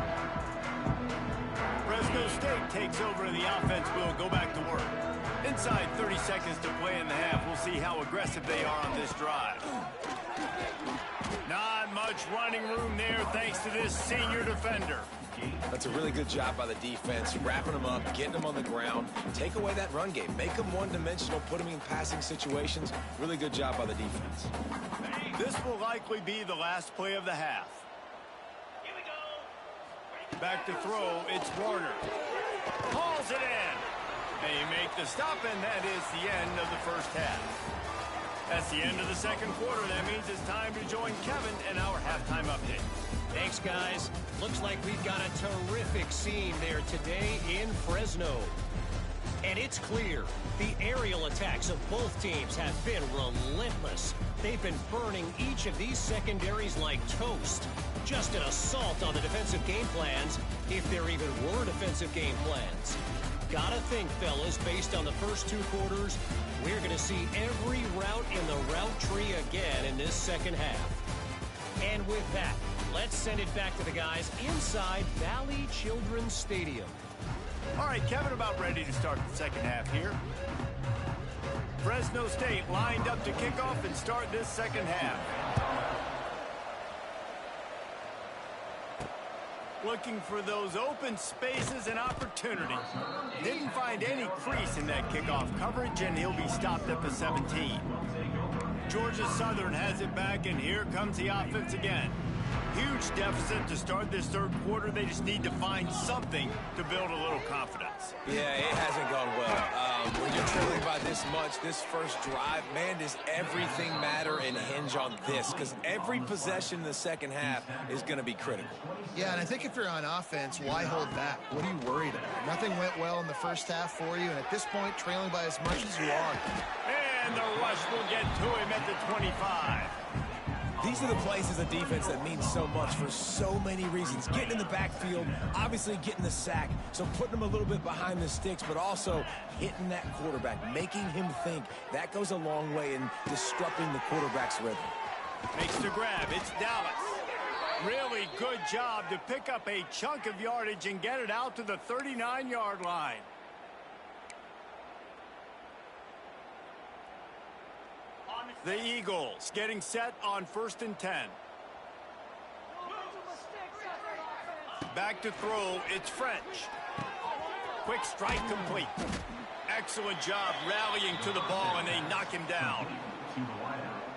Fresno State takes over, and the offense will go back to work. Inside 30 seconds to play in the half. We'll see how aggressive they are on this drive. Not much running room there thanks to this senior defender. That's a really good job by the defense, wrapping them up, getting them on the ground. Take away that run game. Make them one-dimensional, put them in passing situations. Really good job by the defense. This will likely be the last play of the half. Here we go. Back to throw, it's Warner. Hauls it in. They make the stop, and that is the end of the first half. That's the end of the second quarter. That means it's time to join Kevin in our halftime update. Thanks, guys. Looks like we've got a terrific scene there today in Fresno. And it's clear, the aerial attacks of both teams have been relentless. They've been burning each of these secondaries like toast. Just an assault on the defensive game plans, if there even were defensive game plans. Gotta think, fellas, based on the first two quarters, we're going to see every route in the route tree again in this second half. And with that, let's send it back to the guys inside Valley Children's Stadium. All right, Kevin, about ready to start the second half here. Fresno State lined up to kick off and start this second half. Looking for those open spaces and opportunities. Didn't find any crease in that kickoff coverage, and he'll be stopped at the 17. Georgia Southern has it back, and here comes the offense again. Huge deficit to start this third quarter. They just need to find something to build a little confidence. Yeah, it hasn't gone well. When you're trailing by this much, this first drive, man, does everything matter and hinge on this? Because every possession in the second half is going to be critical. Yeah, and I think if you're on offense, why hold back? What are you worried about? Nothing went well in the first half for you, and at this point, trailing by as much as you are. And the rush will get to him at the 25. These are the plays as a defense that mean so much for so many reasons. Getting in the backfield, obviously getting the sack, so putting them a little bit behind the sticks, but also hitting that quarterback, making him think. That goes a long way in disrupting the quarterback's rhythm. Makes the grab. It's Dallas. Really good job to pick up a chunk of yardage and get it out to the 39-yard line. The Eagles getting set on 1st and 10. Back to throw, it's French. Quick strike complete. Excellent job rallying to the ball, and they knock him down.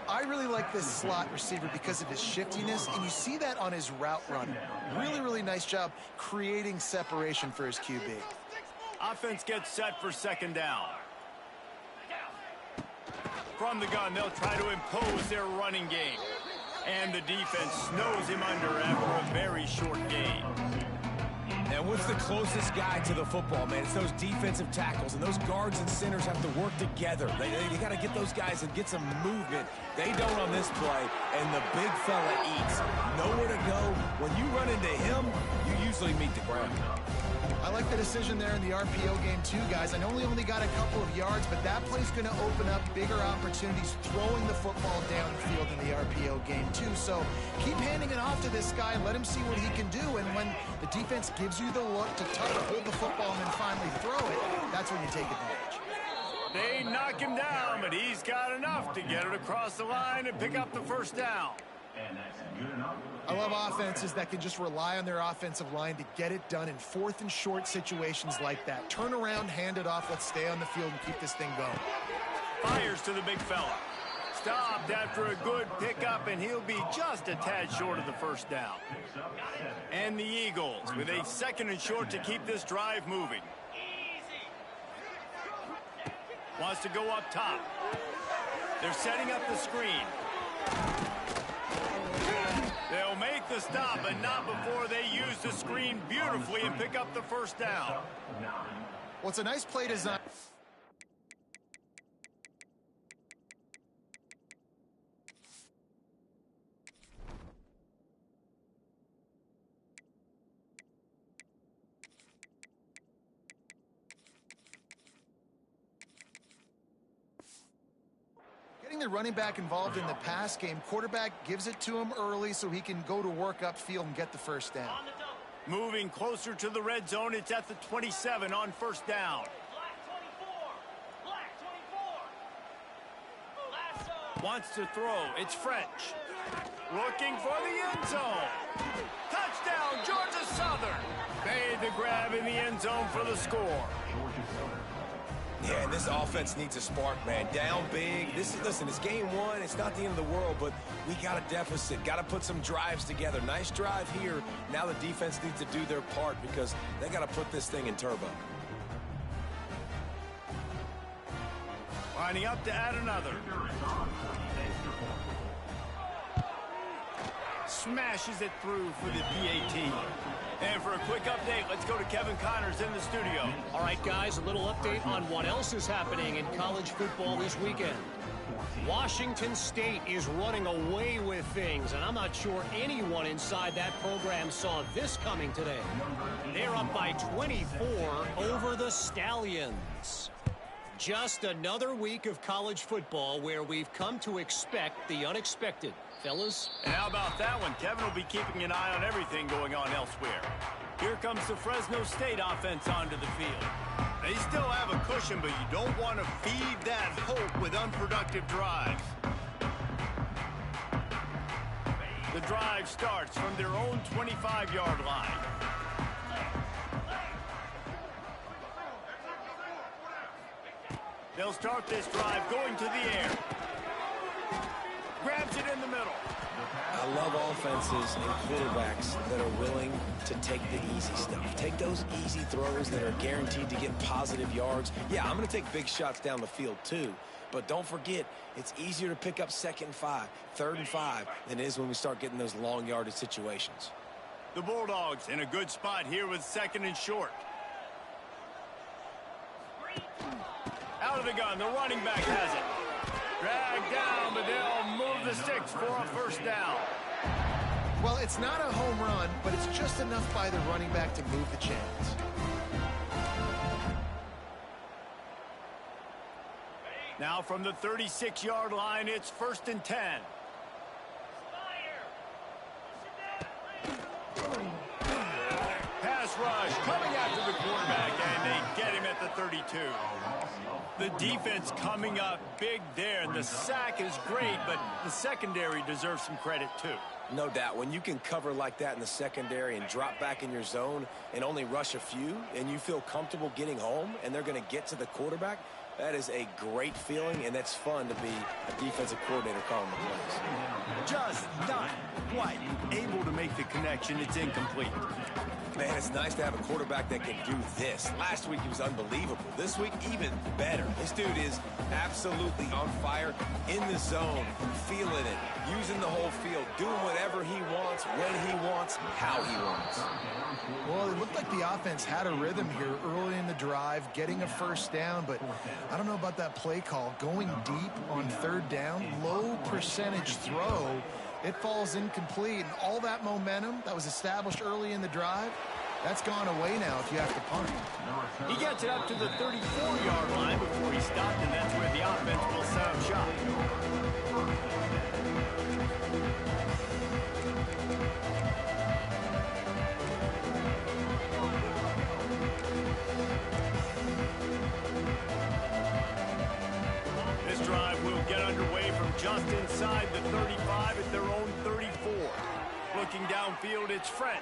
I really like this slot receiver because of his shiftiness, and you see that on his route running. Really, really nice job creating separation for his QB. Offense gets set for second down. From the gun, they'll try to impose their running game. And the defense snows him under after a very short gain. And what's the closest guy to the football, man? It's those defensive tackles, and those guards and centers have to work together. They got to get those guys and get some movement. They don't on this play, and the big fella eats. Nowhere to go. When you run into him, you usually meet the ground. I like the decision there in the RPO game too, guys. I know we only got a couple of yards, but that play's going to open up bigger opportunities throwing the football downfield in the RPO game too. So keep handing it off to this guy and let him see what he can do. And when the defense gives you the look to tuck, hold the football, and then finally throw it, that's when you take advantage. They knock him down, but he's got enough to get it across the line and pick up the first down. I love offenses that can just rely on their offensive line to get it done in 4th and short situations like that. Turn around, hand it off, let's stay on the field and keep this thing going. Fires to the big fella. Stopped after a good pickup, and he'll be just a tad short of the first down. And the Eagles with a 2nd and short to keep this drive moving. Wants to go up top. They're setting up the screen. They'll make the stop, but not before they use the screen beautifully and pick up the first down. Well, it's a nice play design. The running back involved in the pass game. Quarterback gives it to him early so he can go to work upfield and get the first down. Moving closer to the red zone, it's at the 27 on first down. Wants to throw, it's French. Looking for the end zone. Touchdown! touchdown, Georgia Southern. Made the grab in the end zone for the score. Yeah, and this offense needs a spark, man. Down big. Listen, it's game one. It's not the end of the world, but we got a deficit. Got to put some drives together. Nice drive here. Now the defense needs to do their part because they got to put this thing in turbo. Lining up to add another. Smashes it through for the PAT. And for a quick update, let's go to Kevin Connors in the studio. All right, guys, a little update on what else is happening in college football this weekend. Washington State is running away with things, and I'm not sure anyone inside that program saw this coming today. They're up by 24 over the Stallions. Just another week of college football where we've come to expect the unexpected. Fellas? And how about that one? Kevin will be keeping an eye on everything going on elsewhere. Here comes the Fresno State offense onto the field. They still have a cushion, but you don't want to feed that hope with unproductive drives. The drive starts from their own 25-yard line. They'll start this drive going to the air. Grabs it in the middle. I love offenses and quarterbacks that are willing to take the easy stuff. Take those easy throws that are guaranteed to get positive yards. Yeah, I'm going to take big shots down the field too. But don't forget, it's easier to pick up 2nd and 5, 3rd and 5 than it is when we start getting those long yardage situations. The Bulldogs in a good spot here with 2nd and short. Out of the gun, the running back has it. Dragged down, but they'll move the sticks for a first down. Well, it's not a home run, but it's just enough by the running back to move the chains. Now from the 36-yard line, it's 1st and 10. Pass rush coming after the quarterback, and they get him at the 32. The defense coming up big there, and the sack is great, but the secondary deserves some credit too. No doubt. When you can cover like that in the secondary and drop back in your zone and only rush a few, and you feel comfortable getting home, and they're going to get to the quarterback, that is a great feeling, and that's fun to be a defensive coordinator calling the plays. Just not quite able to make the connection. It's incomplete. Man, it's nice to have a quarterback that can do this. Last week, he was unbelievable. This week, even better. This dude is absolutely on fire, in the zone, feeling it, using the whole field, doing whatever he wants, when he wants, how he wants. Well, it looked like the offense had a rhythm here early in the drive, getting a first down, but I don't know about that play call. Going deep on 3rd down, low percentage throw. It falls incomplete, and all that momentum that was established early in the drive, that's gone away now if you have to punt. He gets it up to the 34-yard line before he stopped, and that's where the offense will set up shop. This drive will get underway from just inside the 35 at their own 34. Looking downfield, it's French.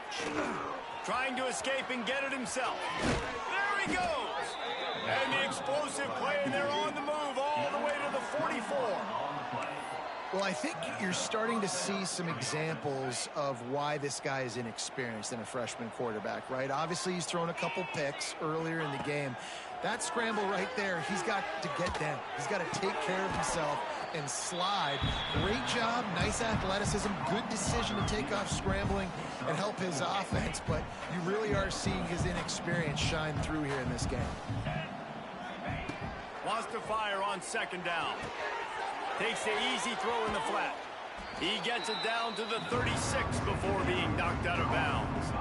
Trying to escape and get it himself. There he goes! And the explosive play, and they're on the move all the way to the 44. Well, I think you're starting to see some examples of why this guy is inexperienced in a freshman quarterback, right? Obviously, he's thrown a couple picks earlier in the game. That scramble right there, he's got to get down. He's got to take care of himself and slide. Great job, nice athleticism, good decision to take off scrambling and help his offense, but you really are seeing his inexperience shine through here in this game. Wants to fire on 2nd down. Takes the easy throw in the flat. He gets it down to the 36 before being knocked out of bounds.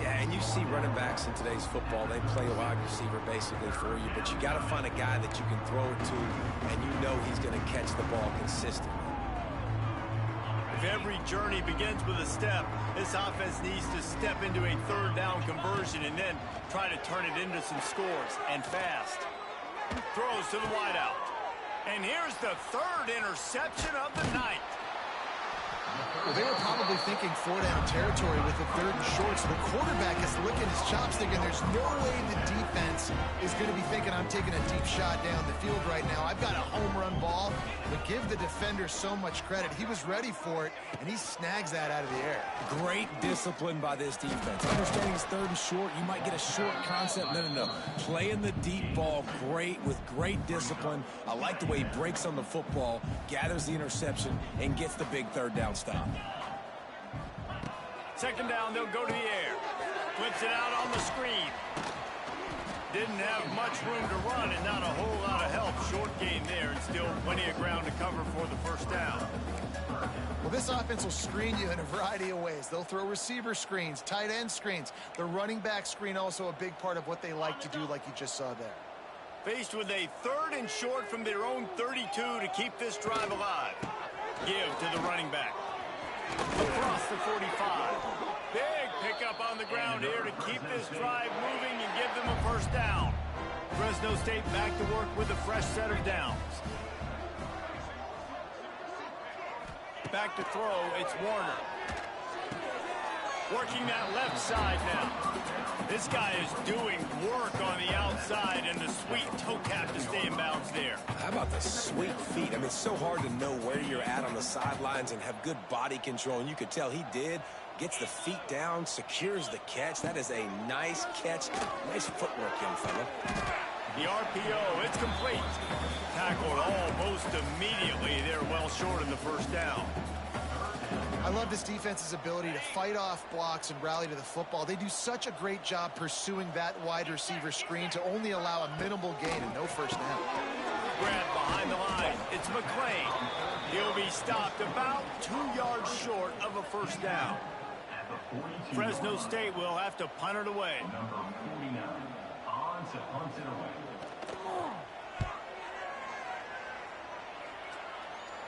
Yeah, and you see running backs in today's football, they play a wide receiver basically for you, but you got to find a guy that you can throw it to, and you know he's going to catch the ball consistently. If every journey begins with a step, this offense needs to step into a 3rd down conversion and then try to turn it into some scores, and fast. Throws to the wideout. And here's the 3rd interception of the night. Well, they were probably thinking 4-down territory with the 3rd and short, so the quarterback is licking his chops thinking there's no way the defense is going to be thinking I'm taking a deep shot down the field right now. I've got a home run ball, but give the defender so much credit. He was ready for it, and he snags that out of the air. Great discipline by this defense. Understanding it's 3rd and short, you might get a short concept. No. Playing the deep ball great with great discipline. I like the way he breaks on the football, gathers the interception, and gets the big 3rd down stop. 2nd down, they'll go to the air. Flips it out on the screen. Didn't have much room to run and not a whole lot of help. Short gain there and still plenty of ground to cover for the 1st down. Well, this offense will screen you in a variety of ways. They'll throw receiver screens, tight end screens. The running back screen also a big part of what they like to do, like you just saw there. Faced with a 3rd and short from their own 32 to keep this drive alive. Give to the running back. Across the 45. Big pickup on the ground here to keep this drive moving and give them a 1st down. Fresno State back to work with a fresh set of downs. Back to throw, it's Warner. Working that left side now. This guy is doing work on the outside and the sweet toe cap to stay in bounds there. How about the sweet feet? I mean, it's so hard to know where you're at on the sidelines and have good body control, and you could tell he did. Gets the feet down, secures the catch. That is a nice catch. Nice footwork, young fella. The RPO, it's complete. Tackled almost immediately. They're well short in the 1st down. I love this defense's ability to fight off blocks and rally to the football. They do such a great job pursuing that wide receiver screen to only allow a minimal gain and no 1st down. Grab behind the line. It's McClain. He'll be stopped about 2 yards short of a 1st down. Fresno State will have to punt it away. Number 49 on to punt it away.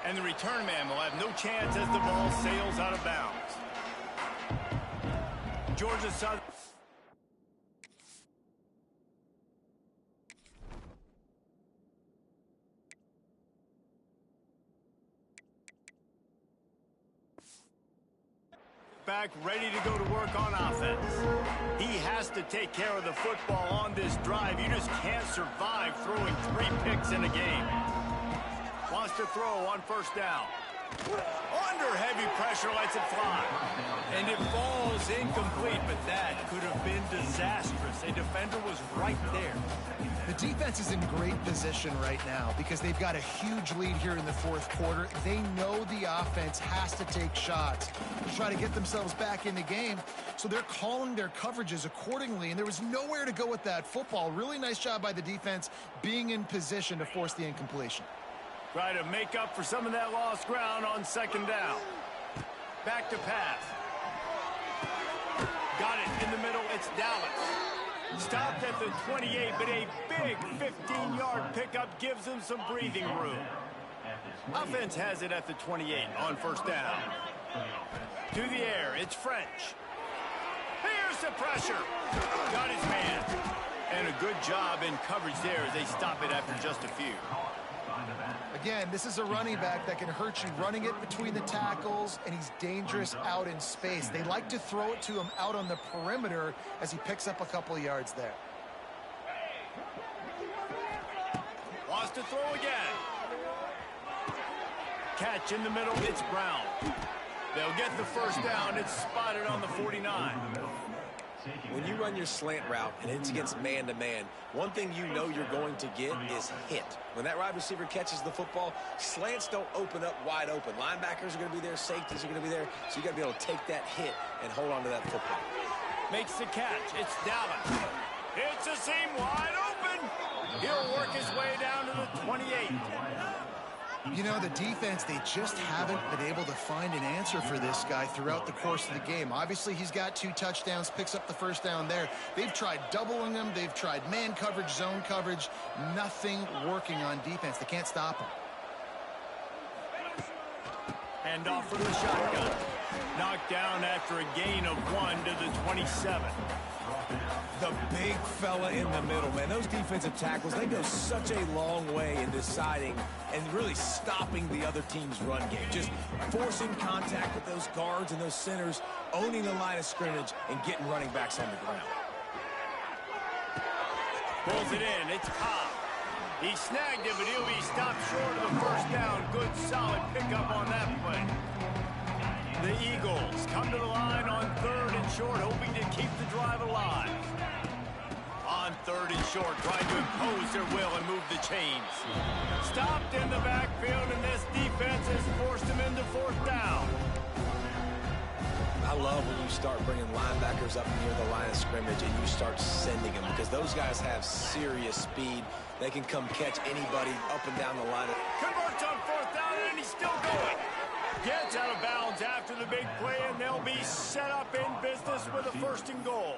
And the return man will have no chance as the ball sails out of bounds. Georgia Southern. Back ready to go to work on offense. He has to take care of the football on this drive. You just can't survive throwing 3 picks in a game. Wants to throw on 1st down. Under heavy pressure, lets it fly. And it falls incomplete, but that could have been disastrous. A defender was right there. The defense is in great position right now because they've got a huge lead here in the 4th quarter. They know the offense has to take shots to try to get themselves back in the game, so they're calling their coverages accordingly, and there was nowhere to go with that football. Really nice job by the defense being in position to force the incompletion. Try to make up for some of that lost ground on 2nd down. Back to pass. Got it in the middle. It's Dallas. Stopped at the 28, but a big 15-yard pickup gives them some breathing room. Offense has it at the 28 on 1st down. To the air, it's French. Here's the pressure. Got his man. And a good job in coverage there as they stop it after just a few. Again, this is a running back that can hurt you running it between the tackles, and he's dangerous out in space. They like to throw it to him out on the perimeter as he picks up a couple of yards there. Wants to throw again. Catch in the middle, it's Brown. They'll get the 1st down. It's spotted on the 49. When you run your slant route and it's against man-to-man, one thing you know you're going to get is hit. When that wide receiver catches the football, slants don't open up wide open. Linebackers are going to be there, safeties are going to be there, so you got to be able to take that hit and hold on to that football. Makes the catch. It's Dallas. It's a seam wide open. He'll work his way down to the 28. You know, the defense, they just haven't been able to find an answer for this guy throughout the course of the game. Obviously, he's got 2 touchdowns, picks up the 1st down there. They've tried doubling him. They've tried man coverage, zone coverage. Nothing working on defense. They can't stop him. Hand off for the shotgun. Knocked down after a gain of 1 to the 27. The big fella in the middle, man. Those defensive tackles, they go such a long way in deciding and really stopping the other team's run game. Just forcing contact with those guards and those centers, owning the line of scrimmage, and getting running backs on the ground. Pulls it in. It's Cobb. He snagged it, but he'll be stopped short of the first down. Good, solid pickup on that play. The Eagles come to the line on 3rd and short, hoping to keep the drive alive. On 3rd and short, trying to impose their will and move the chains. Stopped in the backfield, and this defense has forced him into 4th down. I love when you start bringing linebackers up near the line of scrimmage and you start sending them, because those guys have serious speed. They can come catch anybody up and down the line. Converts on 4th down, and he's still going. Gets out of bounds after the big play, and they'll be set up in business with a 1st and goal.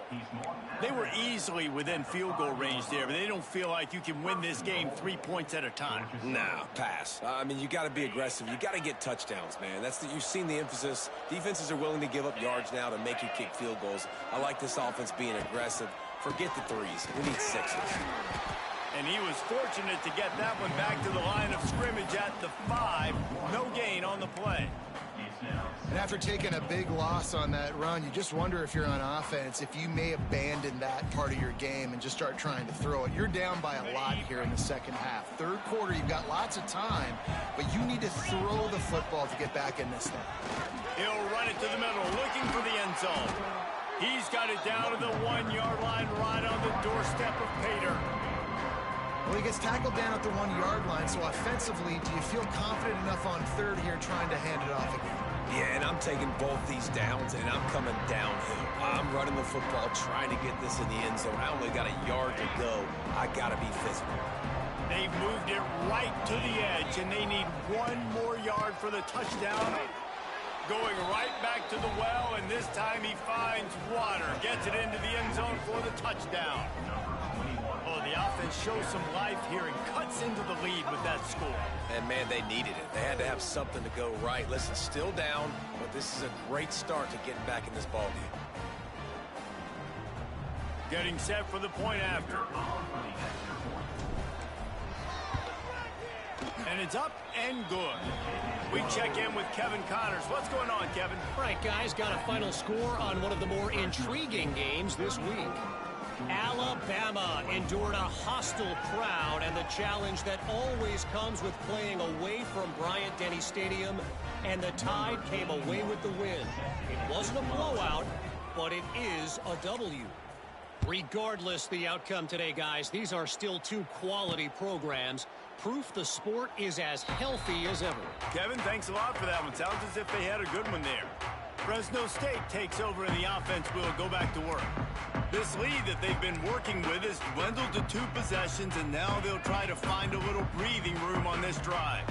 They were easily within field goal range there, but they don't feel like you can win this game 3 points at a time. Nah, pass. I mean, you got to be aggressive. You got to get touchdowns, man. You've seen the emphasis. Defenses are willing to give up yards now to make you kick field goals. I like this offense being aggressive. Forget the threes. We need 6s. And he was fortunate to get that one back to the line of scrimmage at the 5. No gain on the play. And after taking a big loss on that run, you just wonder if you're on offense, if you may abandon that part of your game and just start trying to throw it. You're down by a lot here in the 2nd half. 3rd quarter, you've got lots of time, but you need to throw the football to get back in this thing. He'll run it to the middle, looking for the end zone. He's got it down to the 1-yard line, right on the doorstep of Pater. Well, he gets tackled down at the 1-yard line, so offensively, do you feel confident enough on 3rd here trying to hand it off again? Yeah, and I'm taking both these downs, and I'm coming downhill. I'm running the football, trying to get this in the end zone. I only got a yard to go. I got to be physical. They've moved it right to the edge, and they need 1 more yard for the touchdown. Going right back to the well, and this time he finds water. Gets it into the end zone for the touchdown. Oh, the offense shows some life here and cuts into the lead with that score. And, man, they needed it. They had to have something to go right. Listen, still down, but this is a great start to getting back in this ballgame. Getting set for the point after. And it's up and good. We check in with Kevin Connors. What's going on, Kevin? All right, guys, got a final score on one of the more intriguing games this week. Alabama endured a hostile crowd and the challenge that always comes with playing away from Bryant-Denny Stadium, and the Tide came away with the win. It wasn't a blowout, but it is a W. Regardless the outcome today, guys, these are still 2 quality programs. Proof the sport is as healthy as ever. Kevin, thanks a lot for that one. Sounds as if they had a good one there. Fresno State takes over and the offense will go back to work. This lead that they've been working with has dwindled to 2 possessions, and now they'll try to find a little breathing room on this drive.